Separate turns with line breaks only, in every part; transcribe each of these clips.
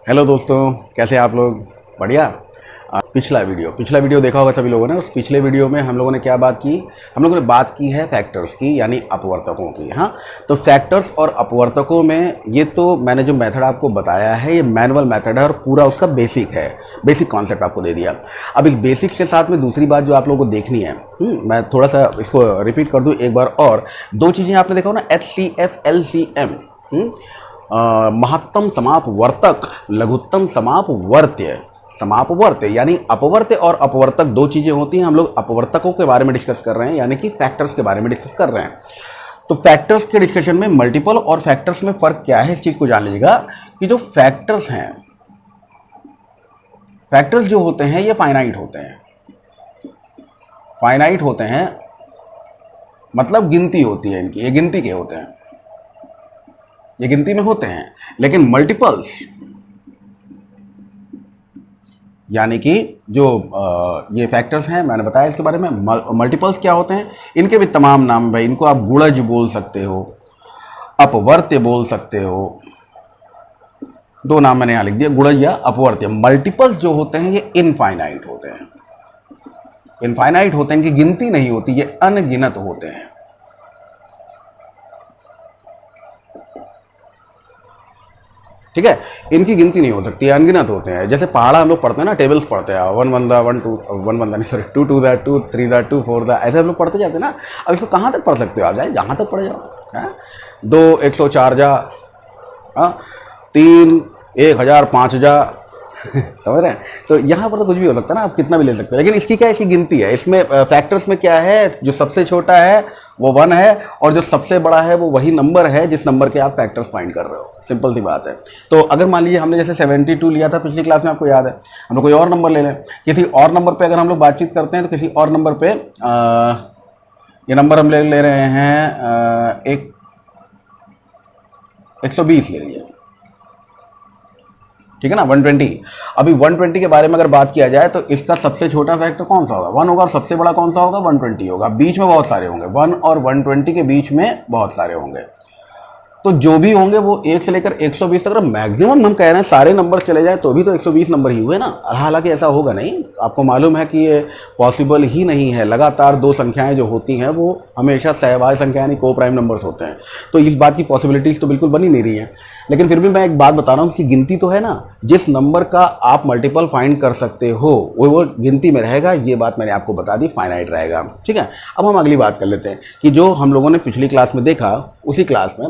Hello दोस्तों, कैसे आप लोग? बढ़िया। पिछला वीडियो देखा होगा सभी लोगों ने। उस पिछले वीडियो में हम लोगों ने क्या बात की? हम लोगों ने बात की है फैक्टर्स की, यानी अपवर्तकों की। हाँ, तो फैक्टर्स और अपवर्तकों में ये तो मैंने जो मेथड आपको बताया है ये मैनुअल मेथड है और पूरा उसका बेसिक है, बेसिक कॉन्सेप्ट आपको दे दिया। अब इस बेसिक के साथ में दूसरी बात जो आप लोगों को देखनी है, मैं थोड़ा सा इसको रिपीट कर दूँ एक बार और। दो चीज़ें आपने देखा हो ना, HCF LCM, महत्तम समापवर्तक, लघुत्तम समापवर्त्य। समापवर्त्य यानी अपवर्त्य और अपवर्तक दो चीजें होती हैं। हम लोग अपवर्तकों के बारे में डिस्कस कर रहे हैं, यानी कि फैक्टर्स के बारे में डिस्कस कर रहे हैं। तो फैक्टर्स के डिस्कशन में मल्टीपल और फैक्टर्स में फर्क क्या है, इस चीज को जान लीजिएगा कि जो फैक्टर्स हैं, फैक्टर्स जो होते हैं ये फाइनाइट होते हैं। फाइनाइट होते हैं मतलब गिनती होती है इनकी, ये गिनती के होते हैं, ये गिनती में होते हैं। लेकिन मल्टीपल्स यानी कि जो ये फैक्टर्स हैं, मैंने बताया इसके बारे में। मल्टीपल्स क्या होते हैं, इनके भी तमाम नाम भाई। इनको आप गुणज बोल सकते हो, अपवर्त्य बोल सकते हो, दो नाम मैंने यहां लिख दिया, गुणज या अपवर्त्य। मल्टीपल्स जो होते हैं ये इनफाइनाइट होते हैं। इनफाइनाइट होते हैं, इनकी गिनती नहीं होती, ये अनगिनत होते हैं। ठीक है, इनकी गिनती नहीं हो सकती, अनगिनत होते हैं। जैसे पहाड़ा हम लोग पढ़ते हैं ना, टेबल्स पढ़ते हैं, 1 1 दा 1 2 1 1 दा नहीं सॉरी 2 2 दा 2 3 दा 2 4 दा, ऐसे हम लोग पढ़ते जाते हैं ना। अब इसको कहाँ तक पढ़ सकते हो आप? जाए जहाँ तक पढ़ जाओ। 2 104 जा, 3 1000 5 जा, समझ रहे हैं? तो यहाँ पर तो कुछ भी हो सकता है ना, आप कितना भी ले सकते हो। लेकिन इसकी क्या है, इसकी गिनती है। इसमें फैक्टर्स में क्या है, जो सबसे छोटा है वो 1 है और जो सबसे बड़ा है वो वही नंबर है जिस नंबर के आप फैक्टर्स फाइंड कर रहे हो। सिंपल सी बात है। तो अगर मान लीजिए हमने जैसे 72 लिया था पिछली क्लास में, आपको याद है, हम लोग कोई और नंबर ले लें। किसी और नंबर पे अगर हम लोग बातचीत करते हैं तो किसी और नंबर पे ये नंबर हम ले रहे हैं, 120 ले लीजिए, ठीक है ना, 120। अभी 120 के बारे में अगर बात किया जाए तो इसका सबसे छोटा फैक्टर कौन सा होगा? 1 होगा, और सबसे बड़ा कौन सा होगा? 120 होगा। बीच में बहुत सारे होंगे, 1 और 120 के बीच में बहुत सारे होंगे। तो जो भी होंगे वो 1 से लेकर 120 तक, मैक्सिमम हम कह रहे हैं सारे नंबर चले जाए तो भी तो 120 नंबर ही हुए ना। हालांकि ऐसा होगा नहीं, आपको मालूम है कि ये पॉसिबल ही नहीं है। लगातार दो संख्याएं जो होती हैं वो हमेशा सहवाय संख्या यानी को प्राइम नंबर्स होते हैं। तो इस बात की पॉसिबिलिटीज तो बिल्कुल बनी नहीं रही है। लेकिन फिर भी मैं एक बात बता रहा हूँ कि गिनती तो है ना, जिस नंबर का आप मल्टीपल फाइंड कर सकते हो वो गिनती में रहेगा। ये बात मैंने आपको बता दी, फाइनाइट रहेगा। ठीक है, अब हम अगली बात कर लेते हैं कि जो हम लोगों ने पिछली क्लास में देखा, उसी क्लास में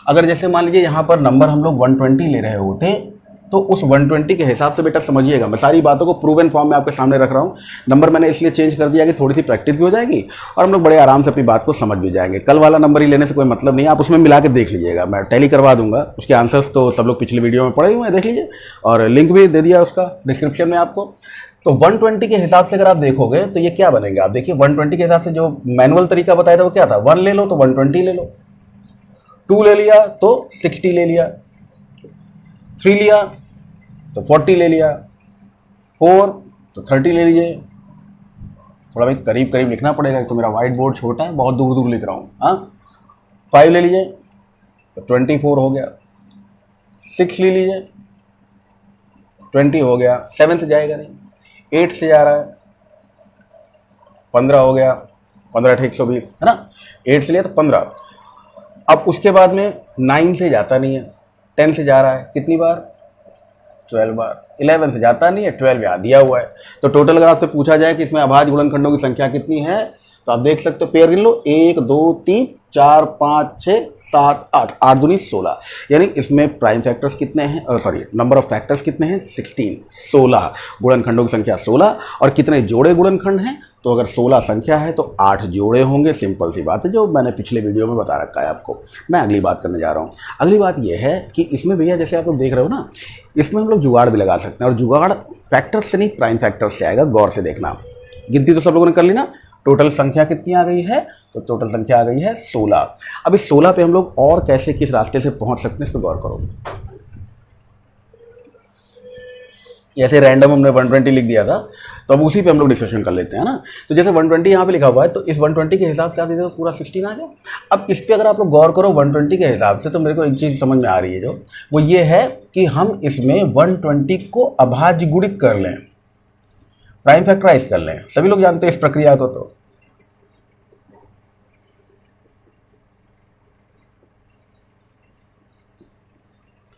अगर जैसे मान लीजिए यहाँ पर नंबर हम लोग 120 ले रहे होते तो उस 120 के हिसाब से बेटा समझिएगा, मैं सारी बातों को प्रूवन फॉर्म में आपके सामने रख रहा हूँ। नंबर मैंने इसलिए चेंज कर दिया कि थोड़ी सी प्रैक्टिस भी हो जाएगी और हम लोग बड़े आराम से अपनी बात को समझ भी जाएंगे। कल वाला नंबर ही लेने से कोई मतलब नहीं है, आप उसमें मिला के देख लीजिएगा, मैं टैली करवा दूंगा। उसके आंसर्स तो सब लोग पिछले वीडियो में पढ़े हुए हैं, देख लीजिए, और लिंक भी दे दिया उसका डिस्क्रिप्शन में आपको। तो 120 के हिसाब से अगर आप देखोगे तो ये क्या बनेगा, आप देखिए 120 के हिसाब से जो मैनुअल तरीका बताया था वो क्या था, 1 ले लो तो 120 ले लो, 2 ले लिया तो 60 ले लिया, 3 लिया तो 40 ले लिया, 4 तो 30 ले लीजिए। थोड़ा भाई करीब करीब लिखना पड़ेगा, तो मेरा व्हाइट बोर्ड छोटा है, बहुत दूर दूर लिख रहा हूँ। हाँ, 5 ले लीजिए तो 24 हो गया, 6 ले लीजिए 20 हो गया, 7 से जाएगा नहीं, 8 से जा रहा है 15 हो गया, 15 × 120 है ना, 8 से लिया तो 15। अब उसके बाद में 9 से जाता नहीं है, 10 से जा रहा है, कितनी बार? 12 बार। 11 से जाता नहीं है, 12 यहाँ दिया हुआ है। तो टोटल अगर आपसे पूछा जाए कि इसमें अभाज्य गुणनखंडों की संख्या कितनी है, तो आप देख सकते हो, पेयर गिन लो, 1 2 3 4 5 6 7 8, 8 दूनी 16। यानी इसमें प्राइम फैक्टर्स कितने हैं, सॉरी नंबर ऑफ फैक्टर्स कितने हैं? 16, 16। गुणनखंडों की संख्या 16, और कितने जोड़े गुणनखंड हैं? तो अगर 16 संख्या है तो 8 जोड़े होंगे। सिंपल सी बात है, जो मैंने पिछले वीडियो में बता रखा है आपको। मैं अगली बात करने जा रहा हूँ। अगली बात यह है कि इसमें भैया जैसे आप लोग देख रहे हो ना, इसमें हम लोग जुगाड़ भी लगा सकते हैं, और जुगाड़ फैक्टर्स से नहीं प्राइम फैक्टर्स से आएगा। गौर से देखना, गिनती तो सब लोगों ने कर ली ना, टोटल संख्या कितनी आ गई है? तो टोटल संख्या आ गई है 16। अब इस 16 पे हम लोग और कैसे, किस रास्ते से पहुंच सकते हैं, इस पर गौर करो। ऐसे रैंडम हमने 120 लिख दिया था, तो अब उसी पे हम लोग डिस्कशन कर लेते हैं ना। तो जैसे 120 यहाँ पे लिखा हुआ है, तो इस 120 के हिसाब से आप देखो पूरा 16 आ गया। अब इस पे अगर आप लोग गौर करो 120 के हिसाब से, तो मेरे को एक चीज़ समझ में आ रही है, जो वो ये है कि हम इसमें 120 को अभाज्य गुणित कर लें, प्राइम फैक्टराइज कर लें। सभी लोग जानते हैं इस प्रक्रिया को। तो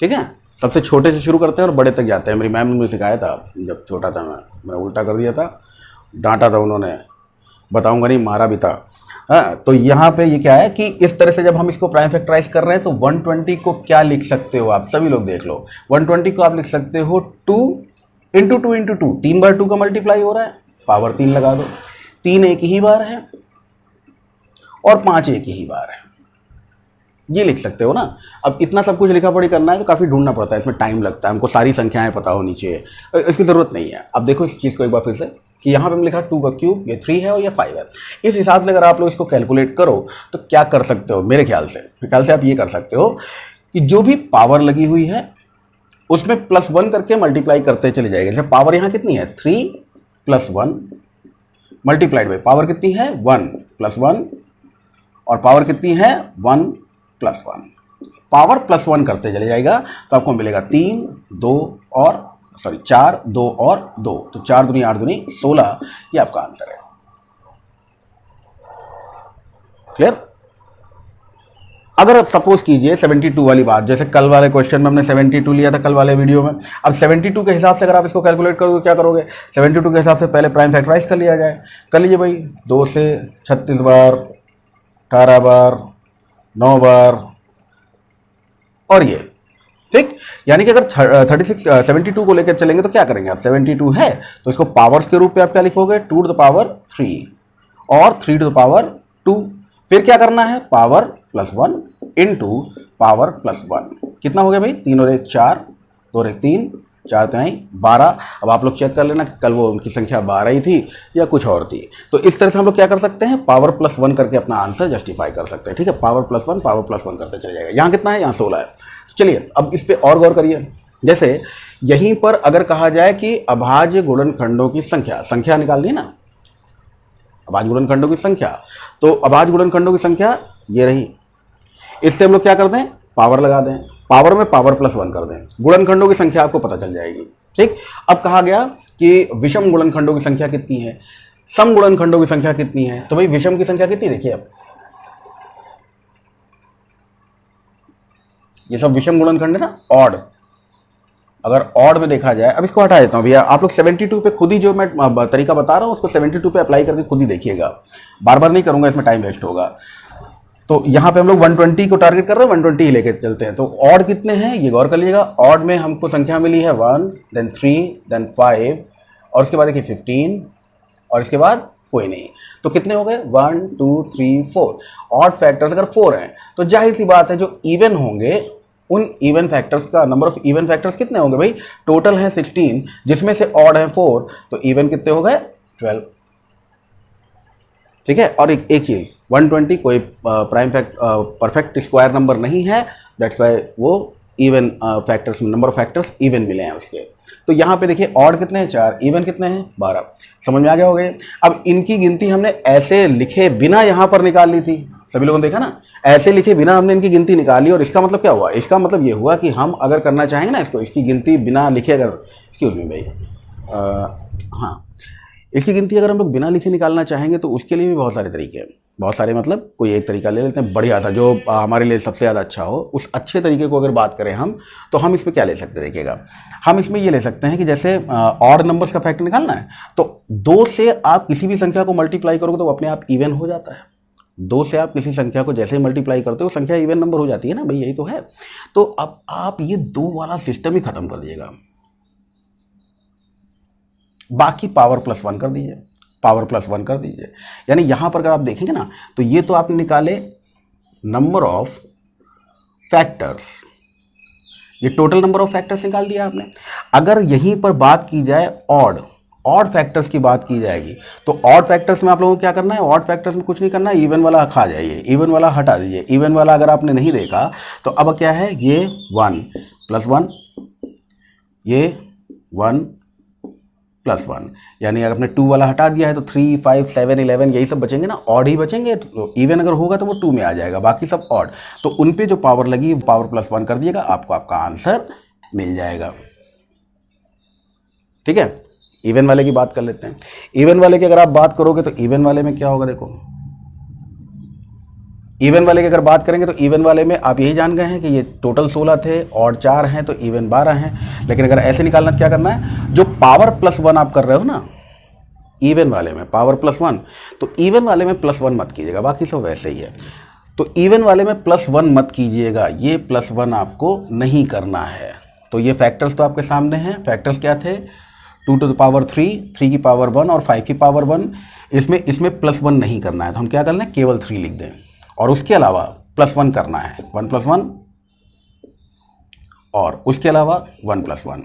ठीक है, सबसे छोटे से शुरू करते हैं और बड़े तक जाते हैं। मेरी मैम ने मुझे सिखाया था जब छोटा था, मैं उल्टा कर दिया था, डांटा था उन्होंने, बताऊंगा नहीं, मारा भी था। हाँ, तो यहाँ पे ये क्या है कि इस तरह से जब हम इसको प्राइम फैक्टराइज कर रहे हैं, तो 120 को क्या लिख सकते हो आप, सभी लोग देख लो। 120 को आप लिख सकते हो 2 इंटू 2 इंटू 2, 3 बार 2 का मल्टीप्लाई हो रहा है, पावर 3 लगा दो। 3 एक ही बार है और 5 एक ही बार है, ये लिख सकते हो ना। अब इतना सब कुछ लिखा पढ़ी करना है तो काफ़ी ढूंढना पड़ता है, इसमें टाइम लगता है, हमको सारी संख्याएं पता होनी चाहिए, इसकी ज़रूरत नहीं है। अब देखो इस चीज़ को एक बार फिर से, कि यहाँ पे हमने लिखा 2 का क्यूब, ये 3 है और ये 5 है। इस हिसाब से अगर आप लोग इसको कैलकुलेट करो तो क्या कर सकते हो, मेरे ख्याल से आप ये कर सकते हो कि जो भी पावर लगी हुई है उसमें +1 करके मल्टीप्लाई करते चले जाएंगे। जैसे पावर यहाँ कितनी है, 3 + 1 मल्टीप्लाइड बाई पावर कितनी है, 1 + 1, और पावर कितनी है, 1 + 1, पावर +1 करते चले जाएगा। तो आपको मिलेगा 3, 2 और 4, 2 और 2, तो 4 दूनी 8 दूनी 16, ये आपका आंसर है। क्लियर। अगर आप सपोज कीजिए 72 वाली बात, जैसे कल वाले क्वेश्चन में हमने 72 लिया था, कल वाले वीडियो में। अब 72 के हिसाब से अगर आप इसको कैलकुलेट करोगे, क्या करोगे, 72 के हिसाब से पहले प्राइम फैक्टराइज कर लिया जाए। कर लीजिए भाई, 2 से 36 बार, 18 बार, 9 बार, और ये ठीक। यानी कि अगर 72 को लेकर चलेंगे तो क्या करेंगे आप, 72 है तो इसको पावर्स के रूप में आप क्या लिखोगे, 2⁻³ और 3⁻²। फिर क्या करना है, पावर +1 इंटू पावर +1। कितना हो गया भाई, 3 और 1 4, 2 और 1 3, 4 3 12। अब आप लोग चेक कर लेना कि कल वो उनकी संख्या 12 ही थी या कुछ और थी। तो इस तरह से हम लोग क्या कर सकते हैं, पावर +1 करके अपना आंसर जस्टिफाई कर सकते हैं। ठीक है, पावर +1 करते चले जाएगा। यहाँ कितना है, यहाँ 16 है। तो चलिए अब इस पर और गौर करिए। जैसे यहीं पर अगर कहा जाए कि अभाज्य गुणनखंडों की संख्या निकालनी है ना, अभाज्य गुणनखंडों की संख्या, तो अभाज्य गुणनखंडों की संख्या ये रही। इससे हम लोग क्या कर दें, पावर लगा दें, पावर में पावर +1 कर दें, गुणनखंडों की संख्या आपको पता चल जाएगी। ठीक। अब कहा गया कि विषम गुणनखंडों की संख्या कितनी है, सम गुणनखंडों की संख्या कितनी है। तो भाई विषम की संख्या कितनी, देखिए अब ये सब विषम गुणनखंड है ना, ऑड। अगर ऑड में देखा जाए, अब इसको हटा देता हूँ भैया, आप लोग 72 पे खुद ही जो मैं तरीका बता रहा हूँ उसको 72 पे अप्लाई करके खुद ही देखिएगा, बार बार नहीं करूंगा, इसमें टाइम वेस्ट होगा। तो यहाँ पे हम लोग 120 को टारगेट कर रहे हैं, 120 ही लेके चलते हैं। तो ऑड कितने हैं ये गौर कर लीजिएगा। ऑड में हमको संख्या मिली है 1, then 3, then 5, और उसके बाद देखिए 15, और इसके बाद कोई नहीं। तो कितने हो गए, 1 2 3 4। ऑड फैक्टर्स अगर 4 हैं तो जाहिर सी बात है जो इवन होंगे उन इवन फैक्टर्स का नंबर ऑफ इवन फैक्टर्स कितने होंगे भाई, टोटल है 16, जिसमें से ऑड है 4, तो इवन कितने हो गए, 12। ठीक है। और एक चीज, 120 कोई प्राइम परफेक्ट स्क्वायर नंबर नहीं है, दैट्स वाई वो even factors, number of factors even मिले हैं उसके। तो यहाँ पे देखिए ऑड कितने हैं 4, इवन कितने हैं 12। समझ में आ गया होगा। अब इनकी गिनती हमने ऐसे लिखे बिना यहाँ पर निकाल ली थी, सभी लोगों ने देखा ना, ऐसे लिखे बिना हमने इनकी गिनती निकाली। और इसका मतलब क्या हुआ, इसका मतलब ये हुआ कि हम अगर करना चाहेंगे ना इसको, इसकी गिनती बिना लिखे, अगर एक्सक्यूज मी भाई, हाँ, इसकी गिनती अगर हम लोग बिना लिखे निकालना चाहेंगे तो उसके लिए भी बहुत सारे तरीके हैं। बहुत सारे मतलब कोई एक तरीका ले लेते हैं बढ़िया सा, जो हमारे लिए सबसे ज़्यादा अच्छा हो। उस अच्छे तरीके को अगर बात करें हम, तो हम इसमें क्या ले सकते हैं, देखिएगा, हम इसमें ये ले सकते हैं कि जैसे ऑड नंबर्स का फैक्टर निकालना है, तो 2 से आप किसी भी संख्या को मल्टीप्लाई करोगे तो वो अपने आप इवन हो जाता है। 2 से आप किसी संख्या को जैसे ही मल्टीप्लाई करते हो संख्या इवन नंबर हो जाती है ना भाई, यही तो है। तो अब आप ये 2 वाला सिस्टम ही खत्म कर दीजिएगा, बाकी पावर +1 कर दीजिए, पावर +1 कर दीजिए। यानी यहां पर अगर आप देखेंगे ना, तो ये तो आपने निकाले नंबर ऑफ फैक्टर्स, ये टोटल नंबर ऑफ फैक्टर्स निकाल दिया आपने। अगर यहीं पर बात की जाए ऑड फैक्टर्स की बात की जाएगी, तो ऑड फैक्टर्स में आप लोगों को क्या करना है, ऑड फैक्टर्स में कुछ नहीं करना है, इवन वाला खा जाइए, इवन वाला हटा दीजिए। इवन वाला अगर आपने नहीं देखा तो अब क्या है, ये 1 + 1, ये 1 +1, यानी अगर आपने 2 वाला हटा दिया है तो 3, 5, 7, 11 यही सब बचेंगे ना, ऑड ही बचेंगे। तो इवन अगर होगा तो वो 2 में आ जाएगा, बाकी सब ऑड। तो उन पे जो पावर लगी पावर +1 कर दिएगा, आपको आपका आंसर मिल जाएगा। ठीक है, इवन वाले की बात कर लेते हैं। इवन वाले की अगर आप बात करोगे तो इवन वाले में क्या होगा, देखो इवन वाले की अगर बात करेंगे तो इवन वाले में आप यही जान गए हैं कि ये टोटल 16 थे, और 4 हैं तो इवन 12 हैं। लेकिन अगर ऐसे निकालना क्या करना है, जो पावर +1 आप कर रहे हो ना इवन वाले में, पावर +1, तो इवन वाले में +1 मत कीजिएगा, बाकी सब वैसे ही है। तो इवन वाले में +1 मत कीजिएगा, ये +1 आपको नहीं करना है। तो ये फैक्टर्स तो आपके सामने हैं। फैक्टर्स क्या थे, 2 to the power 3, 3 की पावर 1 और 5 की पावर 1। इसमें +1 नहीं करना है, तो हम क्या कर लें, केवल 3 लिख दें, और उसके अलावा +1 करना है, 1 + 1, और उसके अलावा 1 + 1।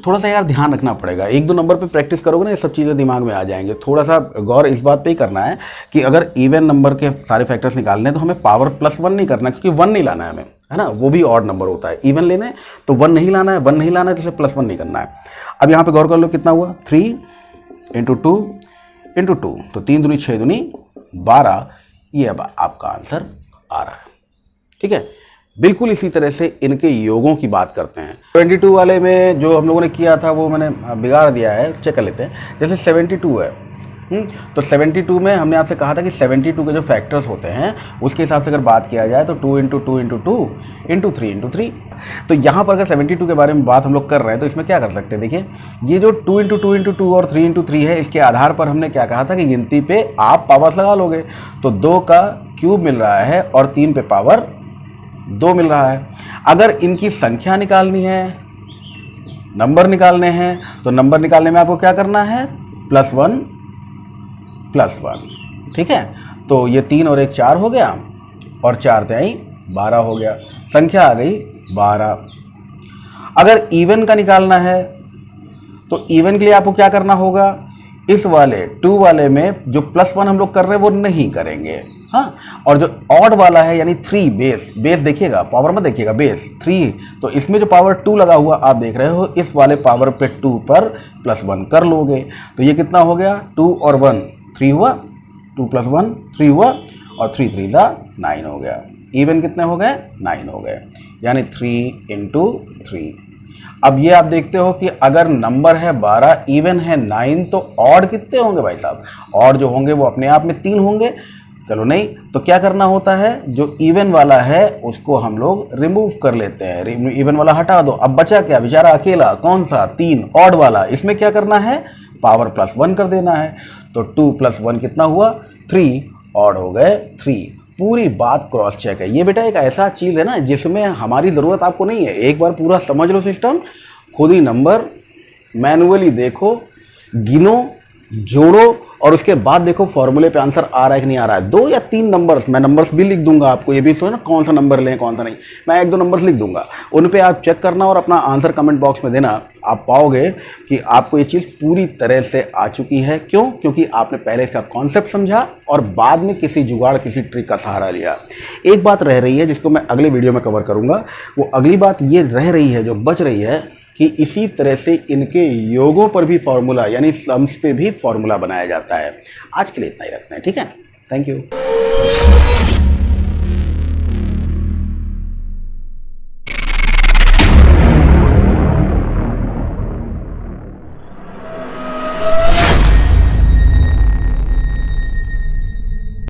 थोड़ा सा यार ध्यान रखना पड़ेगा, 1-2 नंबर पे प्रैक्टिस करोगे ना ये सब चीज़ें दिमाग में आ जाएंगे। थोड़ा सा गौर इस बात पे ही करना है कि अगर इवन नंबर के सारे फैक्टर्स निकालने हैं तो हमें पावर +1 नहीं करना, क्योंकि 1 नहीं लाना है हमें, है ना, वो भी ऑड नंबर होता है। इवन लेने तो 1 नहीं लाना है, 1 नहीं लाना है तो इसे +1 नहीं करना है। अब यहाँ पे गौर कर लो कितना हुआ, 3 × 2 × 2, तो 3 दूनी 6 दूनी 12, ये अब आपका आंसर आ रहा है। ठीक है, बिल्कुल इसी तरह से इनके योगों की बात करते हैं। 22 वाले में जो हम लोगों ने किया था वो मैंने बिगाड़ दिया है, चेक कर लेते हैं। जैसे 72 है, तो 72 में हमने आपसे कहा था कि 72 के जो फैक्टर्स होते हैं उसके हिसाब से अगर बात किया जाए तो 2 × 2 × 2 × 3 × 3। तो यहाँ पर अगर 72 के बारे में बात हम लोग कर रहे हैं तो इसमें क्या कर सकते हैं, देखिए ये जो 2 × 2 × 2 और 3 × 3 है, इसके आधार पर हमने क्या कहा था कि गिनती पे आप पावर्स लगा लोगे। तो 2 का क्यूब मिल रहा है और 3 पे पावर 2 मिल रहा है। अगर इनकी संख्या निकालनी है, नंबर निकालने हैं, तो नंबर निकालने में आपको क्या करना है, +1 +1। ठीक है, तो ये 3 और 1 4 हो गया, और 4 3 12 हो गया, संख्या आ गई 12। अगर इवन का निकालना है तो इवन के लिए आपको क्या करना होगा, इस वाले 2 वाले में जो +1 हम लोग कर रहे हैं वो नहीं करेंगे, हाँ। और जो ऑड वाला है यानी 3 बेस देखिएगा, पावर मत देखिएगा, बेस 3, तो इसमें जो पावर 2 लगा हुआ आप देख रहे हो, इस वाले पावर पे 2 पर +1 कर लोगे। तो ये कितना हो गया, 2 और 1 3 हुआ, 2 + 1 3 हुआ, और 3 3 9 हो गया। इवन कितने हो गए, 9 हो गए, यानी 3 × 3। अब ये आप देखते हो कि अगर नंबर है 12, इवन है 9, तो ऑड कितने होंगे भाई साहब, ऑड जो होंगे वो अपने आप में 3 होंगे। चलो नहीं, तो क्या करना होता है, जो इवन वाला है उसको हम लोग रिमूव कर लेते हैं, इवन वाला हटा दो। अब बचा क्या, बेचारा अकेला, कौन सा, 3 ऑड वाला, इसमें क्या करना है, पावर +1 कर देना है। तो 2 + 1 कितना हुआ, 3, ऑड हो गए 3। पूरी बात क्रॉस चेक है। ये बेटा एक ऐसा चीज़ है ना जिसमें हमारी ज़रूरत आपको नहीं है, एक बार पूरा समझ लो सिस्टम, खुद ही नंबर मैनुअली देखो, गिनो, जोड़ो, और उसके बाद देखो फॉर्मूले पे आंसर आ रहा है कि नहीं आ रहा है। 2 या 3 नंबर्स, मैं नंबर्स भी लिख दूंगा आपको, ये भी सोचो ना कौन सा नंबर लें कौन सा नहीं, मैं 1-2 नंबर्स लिख दूंगा, उन पे आप चेक करना और अपना आंसर कमेंट बॉक्स में देना। आप पाओगे कि आपको ये चीज़ पूरी तरह से आ चुकी है। क्यों, क्योंकि आपने पहले इसका कॉन्सेप्ट समझा और बाद में किसी जुगाड़, किसी ट्रिक का सहारा लिया। एक बात रह रही है जिसको मैं अगले वीडियो में कवर करूँगा, वो अगली बात ये रह रही है जो बच रही है कि इसी तरह से इनके योगों पर भी फॉर्मूला यानी सम्स पे भी फॉर्मूला बनाया जाता है। आज के लिए इतना ही रखते हैं, ठीक है, थैंक यू।